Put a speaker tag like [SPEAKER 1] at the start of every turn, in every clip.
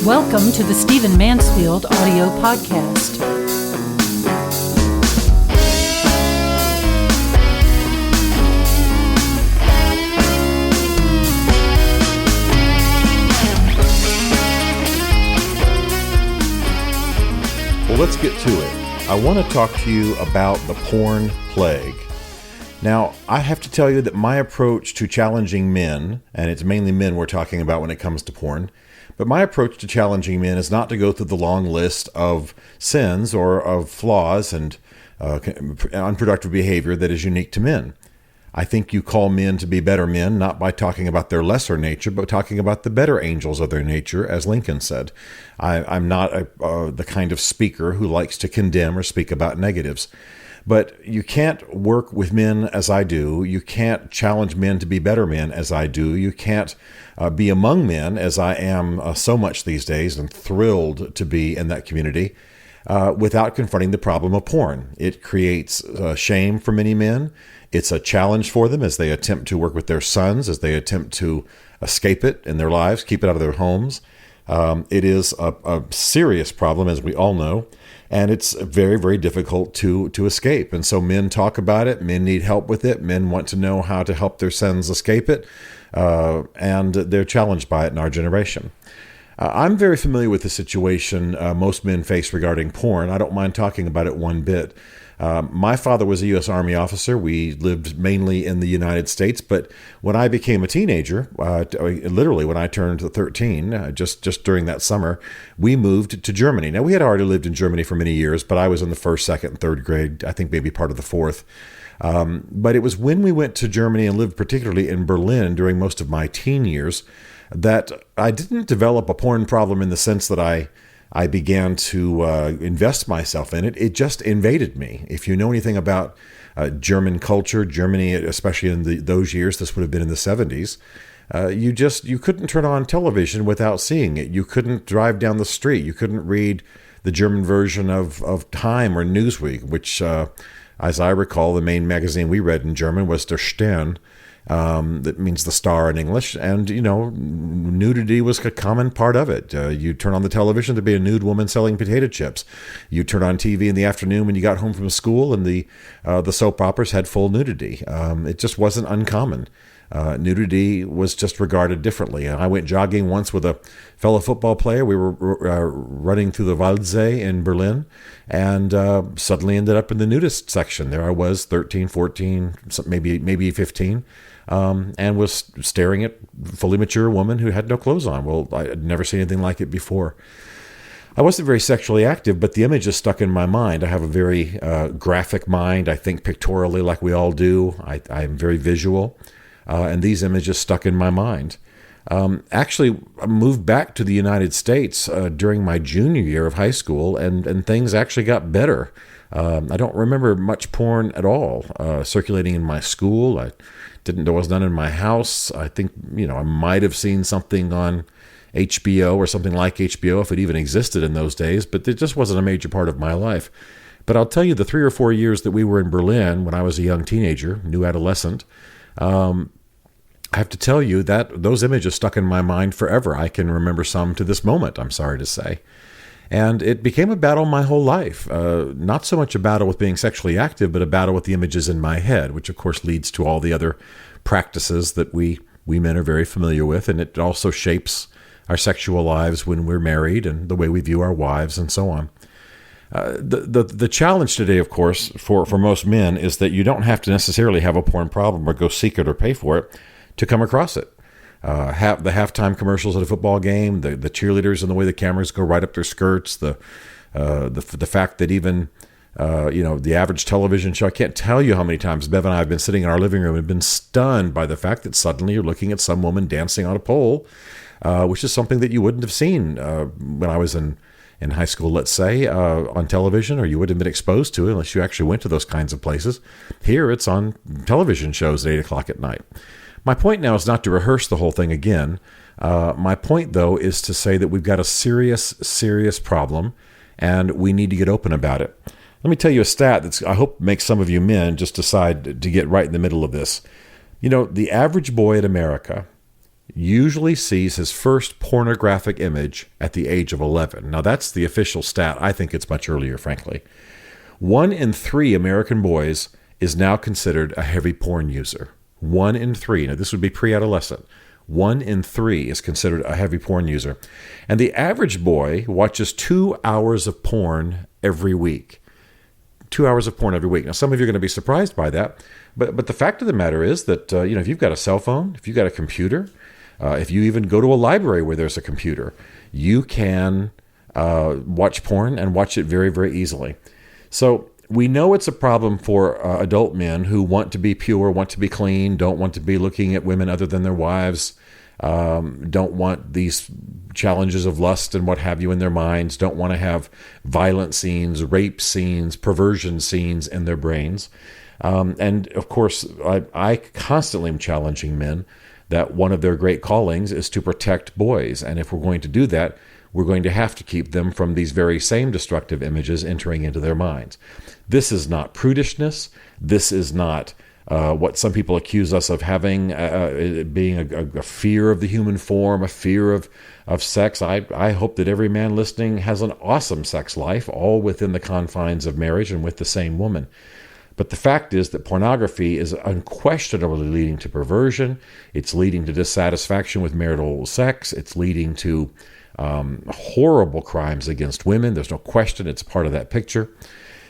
[SPEAKER 1] Welcome to the Stephen Mansfield audio podcast.
[SPEAKER 2] Well, let's get to it. I want to talk to you about the porn plague. Now, I have to tell you that my approach to challenging men, and it's mainly men we're talking about when it comes to porn, but my approach to challenging men is not to go through the long list of sins or of flaws and unproductive behavior that is unique to men. I think you call men to be better men, not by talking about their lesser nature, but talking about the better angels of their nature, as Lincoln said. I'm not the kind of speaker who likes to condemn or speak about negatives. But you can't work with men as I do. You can't challenge men to be better men as I do. You can't be among men as I am so much these days and thrilled to be in that community without confronting the problem of porn. It creates shame for many men. It's a challenge for them as they attempt to work with their sons, as they attempt to escape it in their lives, keep it out of their homes. It is a serious problem, as we all know. And it's very, very difficult to escape. And so men talk about it. Men need help with it. Men want to know how to help their sons escape it. And they're challenged by it in our generation. I'm very familiar with the situation most men face regarding porn. I don't mind talking about it one bit. My father was a U.S. Army officer. We lived mainly in the United States. But when I became a teenager, literally when I turned 13, just during that summer, we moved to Germany. Now, we had already lived in Germany for many years, but I was in the first, second, and third grade, I think maybe part of the fourth. But it was when we went to Germany and lived particularly in Berlin during most of my teen years that I didn't develop a porn problem in the sense that I began to invest myself in it. It just invaded me. If you know anything about German culture, Germany, especially in those years, this would have been in the 70s, you couldn't turn on television without seeing it. You couldn't drive down the street. You couldn't read the German version of Time or Newsweek, which, as I recall, the main magazine we read in German was Der Stern. That means the star in English. And, nudity was a common part of it. You turn on the television, there'd be a nude woman selling potato chips. You turn on TV in the afternoon when you got home from school, and the soap operas had full nudity. It just wasn't uncommon. Nudity was just regarded differently. I went jogging once with a fellow football player. We were running through the Waldsee in Berlin and suddenly ended up in the nudist section. There I was, 13, 14, maybe 15, and was staring at a fully mature woman who had no clothes on. Well, I had never seen anything like it before. I wasn't very sexually active, but the image is stuck in my mind. I have a very graphic mind. I think pictorially like we all do. I'm very visual. And these images stuck in my mind. Actually, I moved back to the United States during my junior year of high school, and things actually got better. I don't remember much porn at all circulating in my school. There was none in my house. I think, I might have seen something on HBO or something like HBO if it even existed in those days, but it just wasn't a major part of my life. But I'll tell you, the 3 or 4 years that we were in Berlin when I was a young teenager, new adolescent, I have to tell you that those images stuck in my mind forever. I can remember some to this moment, I'm sorry to say. And it became a battle my whole life. Not so much a battle with being sexually active, but a battle with the images in my head, which of course leads to all the other practices that we men are very familiar with. And it also shapes our sexual lives when we're married and the way we view our wives and so on. The challenge today, of course, for most men is that you don't have to necessarily have a porn problem or go seek it or pay for it to come across it. The halftime commercials at a football game, the cheerleaders and the way the cameras go right up their skirts, the fact that even the average television show, I can't tell you how many times Bev and I have been sitting in our living room and been stunned by the fact that suddenly you're looking at some woman dancing on a pole, which is something that you wouldn't have seen when I was in high school, let's say, on television, or you wouldn't have been exposed to it unless you actually went to those kinds of places. Here, it's on television shows at 8 o'clock at night. My point now is not to rehearse the whole thing again. My point, though, is to say that we've got a serious, serious problem, and we need to get open about it. Let me tell you a stat that I hope makes some of you men just decide to get right in the middle of this. The average boy in America usually sees his first pornographic image at the age of 11. Now, that's the official stat. I think it's much earlier, frankly. 1 in 3 American boys is now considered a heavy porn user. 1 in 3. Now, this would be pre-adolescent. 1 in 3 is considered a heavy porn user. And the average boy watches 2 hours of porn every week. 2 hours of porn every week. Now, some of you are going to be surprised by that, but the fact of the matter is that, if you've got a cell phone, if you've got a computer, if you even go to a library where there's a computer, you can watch porn and watch it very, very easily. So we know it's a problem for adult men who want to be pure, want to be clean, don't want to be looking at women other than their wives, don't want these challenges of lust and what have you in their minds, don't want to have violent scenes, rape scenes, perversion scenes in their brains. And of course, I constantly am challenging men that one of their great callings is to protect boys. And if we're going to do that, we're going to have to keep them from these very same destructive images entering into their minds. This is not prudishness. This is not what some people accuse us of having, being a fear of the human form, a fear of sex. I hope that every man listening has an awesome sex life, all within the confines of marriage and with the same woman. But the fact is that pornography is unquestionably leading to perversion. It's leading to dissatisfaction with marital sex. It's leading to horrible crimes against women. There's no question it's part of that picture.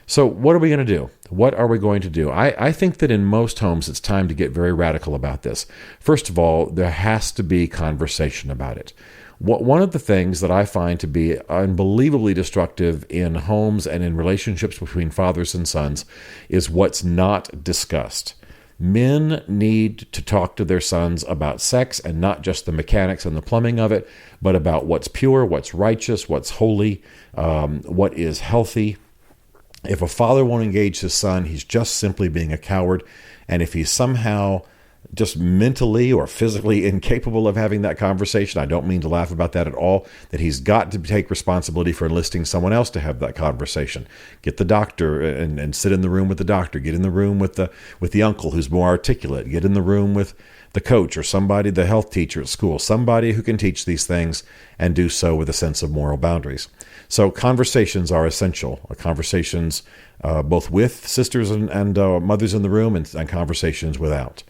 [SPEAKER 2] So what are we going to do? What are we going to do? I think that in most homes, it's time to get very radical about this. First of all, there has to be conversation about it. One of the things that I find to be unbelievably destructive in homes and in relationships between fathers and sons is what's not discussed. Men need to talk to their sons about sex, and not just the mechanics and the plumbing of it, but about what's pure, what's righteous, what's holy, what is healthy. If a father won't engage his son, he's just simply being a coward. And if he's somehow just mentally or physically incapable of having that conversation, I don't mean to laugh about that at all, that he's got to take responsibility for enlisting someone else to have that conversation. Get the doctor and sit in the room with the doctor. Get in the room with the uncle who's more articulate. Get in the room with the coach or somebody, the health teacher at school, somebody who can teach these things and do so with a sense of moral boundaries. So conversations are essential. Conversations both with sisters and mothers in the room and conversations without.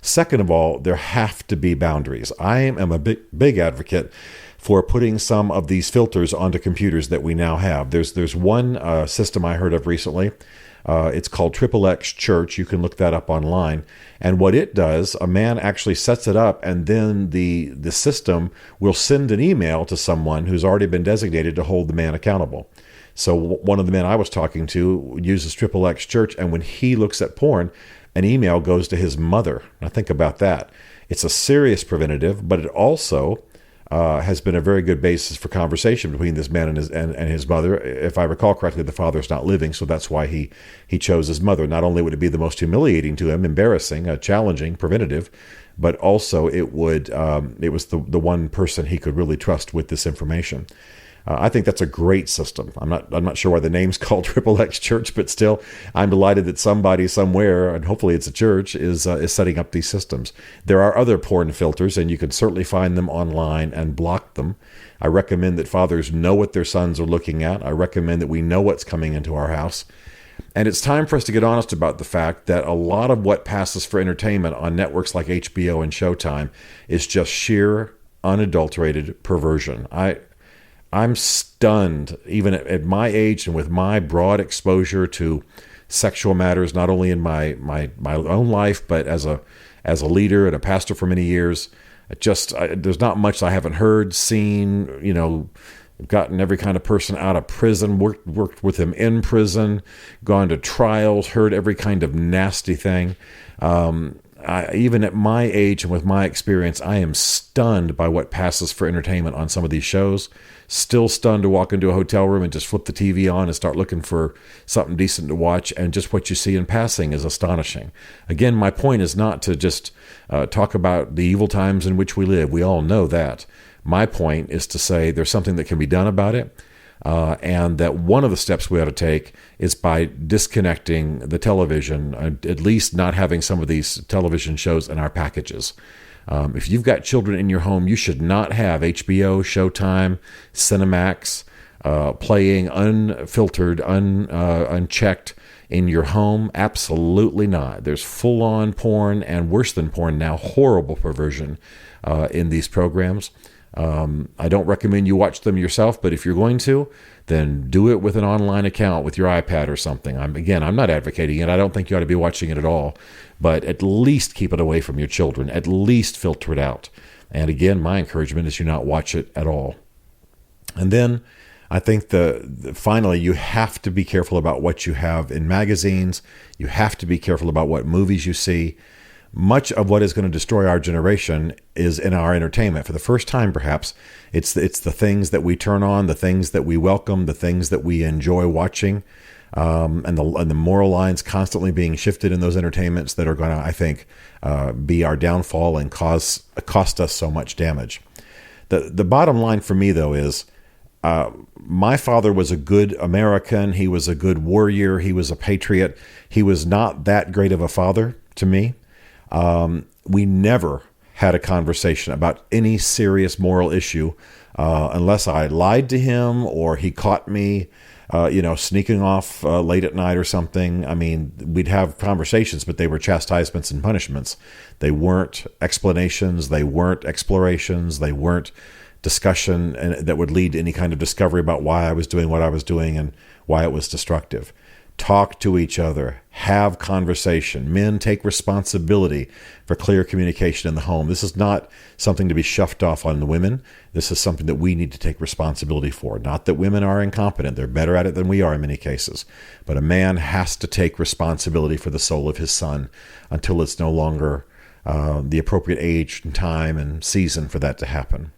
[SPEAKER 2] Second of all, there have to be boundaries. I am a big advocate for putting some of these filters onto computers that we now have. There's one system I heard of recently. It's called XXX Church. You can look that up online. And what it does, a man actually sets it up, and then the system will send an email to someone who's already been designated to hold the man accountable. So one of the men I was talking to uses XXX Church, and when he looks at porn, an email goes to his mother. Now think about that. It's a serious preventative, but it also has been a very good basis for conversation between this man and his mother. If I recall correctly, the father's not living, so that's why he chose his mother. Not only would it be the most humiliating to him, embarrassing, challenging, preventative, but also it was the one person he could really trust with this information. I think that's a great system. I'm not sure why the name's called XXX Church, but still, I'm delighted that somebody somewhere, and hopefully it's a church, is setting up these systems. There are other porn filters, and you can certainly find them online and block them. I recommend that fathers know what their sons are looking at. I recommend that we know what's coming into our house. And it's time for us to get honest about the fact that a lot of what passes for entertainment on networks like HBO and Showtime is just sheer, unadulterated perversion. I'm stunned, even at my age and with my broad exposure to sexual matters, not only in my own life, but as a leader and a pastor for many years. There's not much I haven't heard, seen, gotten every kind of person out of prison, worked with them in prison, gone to trials, heard every kind of nasty thing. Even at my age and with my experience, I am stunned by what passes for entertainment on some of these shows. Still stunned to walk into a hotel room and just flip the TV on and start looking for something decent to watch, and just what you see in passing is astonishing. Again, my point is not to just talk about the evil times in which we live. We all know that. My point is to say there's something that can be done about it. And that one of the steps we ought to take is by disconnecting the television, at least not having some of these television shows in our packages. If you've got children in your home, you should not have HBO, Showtime, Cinemax playing unfiltered, unchecked in your home. Absolutely not. There's full-on porn, and worse than porn now, horrible perversion in these programs. I don't recommend you watch them yourself, but if you're going to, then do it with an online account with your iPad or something. I'm not advocating it. I don't think you ought to be watching it at all, but at least keep it away from your children. At least filter it out. And again, my encouragement is you not watch it at all. And then I think finally, you have to be careful about what you have in magazines. You have to be careful about what movies you see. Much of what is going to destroy our generation is in our entertainment. For the first time, perhaps, it's the things that we turn on, the things that we welcome, the things that we enjoy watching, and the moral lines constantly being shifted in those entertainments that are going to, I think, be our downfall and cost us so much damage. The bottom line for me, though, is my father was a good American. He was a good warrior. He was a patriot. He was not that great of a father to me. We never had a conversation about any serious moral issue unless I lied to him or he caught me, sneaking off late at night or something. I mean, we'd have conversations, but they were chastisements and punishments. They weren't explanations. They weren't explorations. They weren't discussion and that would lead to any kind of discovery about why I was doing what I was doing and why it was destructive. Talk to each other, have conversation. Men, take responsibility for clear communication in the home. This is not something to be shoved off on the women. This is something that we need to take responsibility for. Not that women are incompetent. They're better at it than we are in many cases. But a man has to take responsibility for the soul of his son until it's no longer the appropriate age and time and season for that to happen.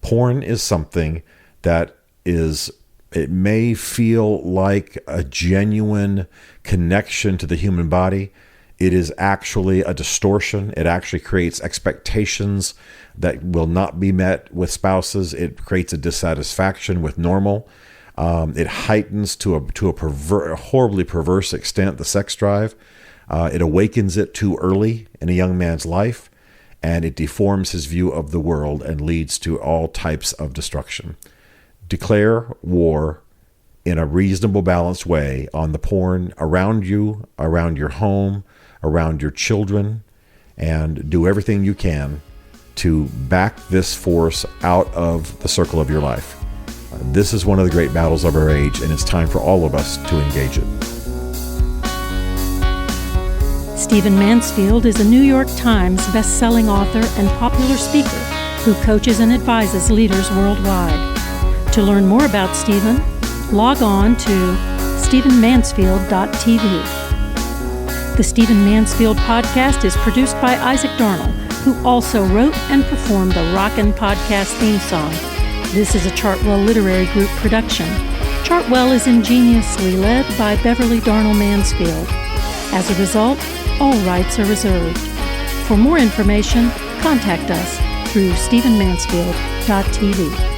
[SPEAKER 2] Porn is something that it may feel like a genuine connection to the human body. It is actually a distortion. It actually creates expectations that will not be met with spouses. It creates a dissatisfaction with normal. It heightens to a horribly perverse extent the sex drive. It awakens it too early in a young man's life, and it deforms his view of the world and leads to all types of destruction. Declare war in a reasonable, balanced way on the porn around you, around your home, around your children, and do everything you can to back this force out of the circle of your life. This is one of the great battles of our age, and it's time for all of us to engage it.
[SPEAKER 1] Stephen Mansfield is a New York Times best-selling author and popular speaker who coaches and advises leaders worldwide. To learn more about Stephen, log on to stephenmansfield.tv. The Stephen Mansfield podcast is produced by Isaac Darnell, who also wrote and performed the Rockin' Podcast theme song. This is a Chartwell Literary Group production. Chartwell is ingeniously led by Beverly Darnell Mansfield. As a result, all rights are reserved. For more information, contact us through stephenmansfield.tv.